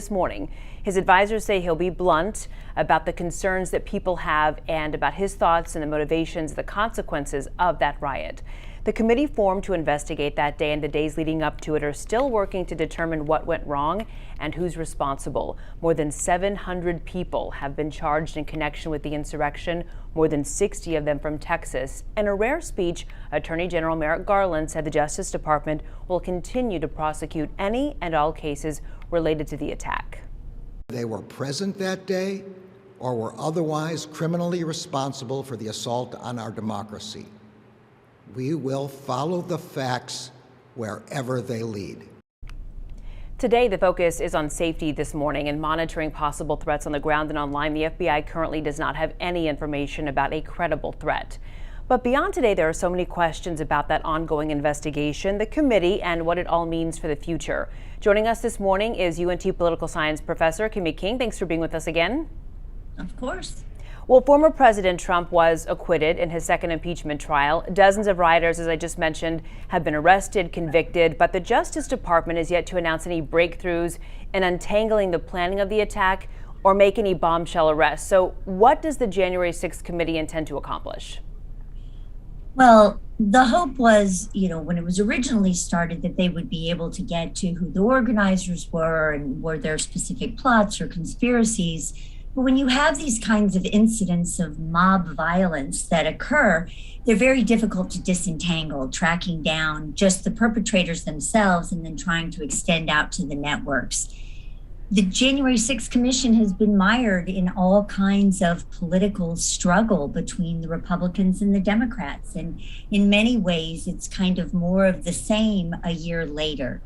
This morning, his advisors say he'll be blunt about the concerns that people have and about his thoughts and the motivations, the consequences of that riot. The committee formed to investigate that day and the days leading up to it are still working to determine what went wrong and who's responsible. More than 700 people have been charged in connection with the insurrection, more than 60 of them from Texas. In a rare speech, Attorney General Merrick Garland said the Justice Department will continue to prosecute any and all cases related to the attack. They were present that day or were otherwise criminally responsible for the assault on our democracy. We will follow the facts wherever they lead. Today, the focus is on safety this morning and monitoring possible threats on the ground and online. The FBI currently does not have any information about a credible threat. But beyond today, there are so many questions about that ongoing investigation, the committee, and what it all means for the future. Joining us this morning is UNT political science professor Kimi King. Thanks for being with us again. Of course. Well, former President Trump was acquitted in his second impeachment trial. Dozens of rioters, as I just mentioned, have been arrested, convicted, but the Justice Department is yet to announce any breakthroughs in untangling the planning of the attack or make any bombshell arrests. So what does the January 6th committee intend to accomplish? Well, the hope was, when it was originally started, that they would be able to get to who the organizers were and were there specific plots or conspiracies. But when you have these kinds of incidents of mob violence that occur, they're very difficult to disentangle, tracking down just the perpetrators themselves and then trying to extend out to the networks. The January 6th Commission has been mired in all kinds of political struggle between the Republicans and the Democrats. And in many ways, it's kind of more of the same a year later.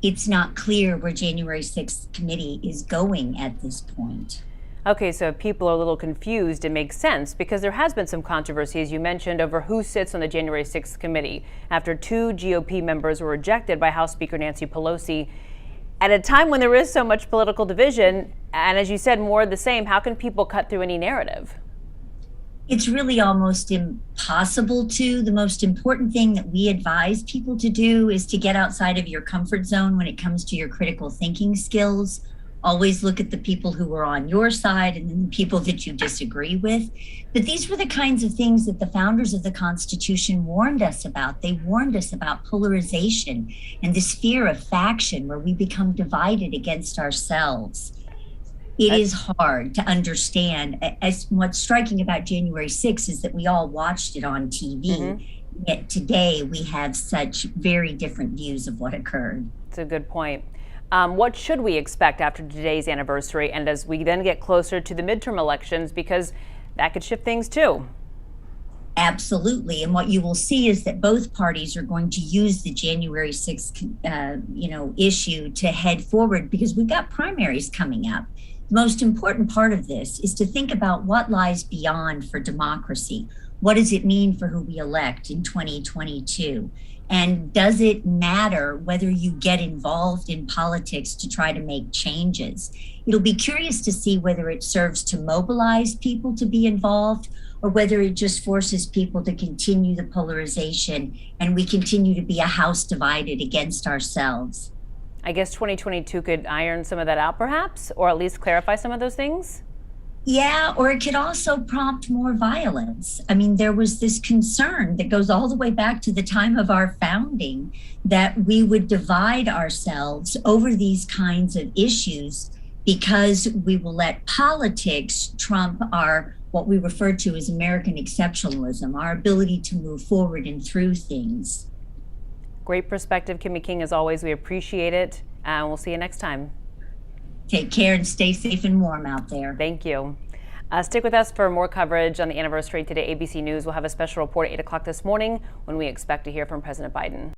It's not clear where January 6th committee is going at this point. Okay, so if people are a little confused, it makes sense because there has been some controversy, as you mentioned, over who sits on the January 6th committee after two GOP members were rejected by House Speaker Nancy Pelosi. At a time when there is so much political division, and as you said, more of the same, how can people cut through any narrative? It's really almost impossible to. The most important thing that we advise people to do is to get outside of your comfort zone when it comes to your critical thinking skills. Always look at the people who were on your side and then the people that you disagree with. But these were the kinds of things that the founders of the Constitution warned us about. They warned us about polarization and this fear of faction where we become divided against ourselves. It is hard to understand. As what's striking about January 6th is that we all watched it on TV. Yet today we have such very different views of what occurred. That's a good point. What should we expect after today's anniversary and as we then get closer to the midterm elections, because that could shift things too? Absolutely. And what you will see is that both parties are going to use the January 6th issue to head forward because we've got primaries coming up. The most important part of this is to think about what lies beyond for democracy. What does it mean for who we elect in 2022? And does it matter whether you get involved in politics to try to make changes? It'll be curious to see whether it serves to mobilize people to be involved or whether it just forces people to continue the polarization and we continue to be a house divided against ourselves. I guess 2022 could iron some of that out perhaps, or at least clarify some of those things? Yeah, or it could also prompt more violence. I mean, there was this concern that goes all the way back to the time of our founding that we would divide ourselves over these kinds of issues because we will let politics trump our, what we refer to as American exceptionalism, our ability to move forward and through things. Great perspective, Kimi King, as always. We appreciate it, and we'll see you next time. Take care and stay safe and warm out there. Thank you. Stick with us for more coverage on the anniversary today. ABC News will have a special report at 8 o'clock this morning when we expect to hear from President Biden.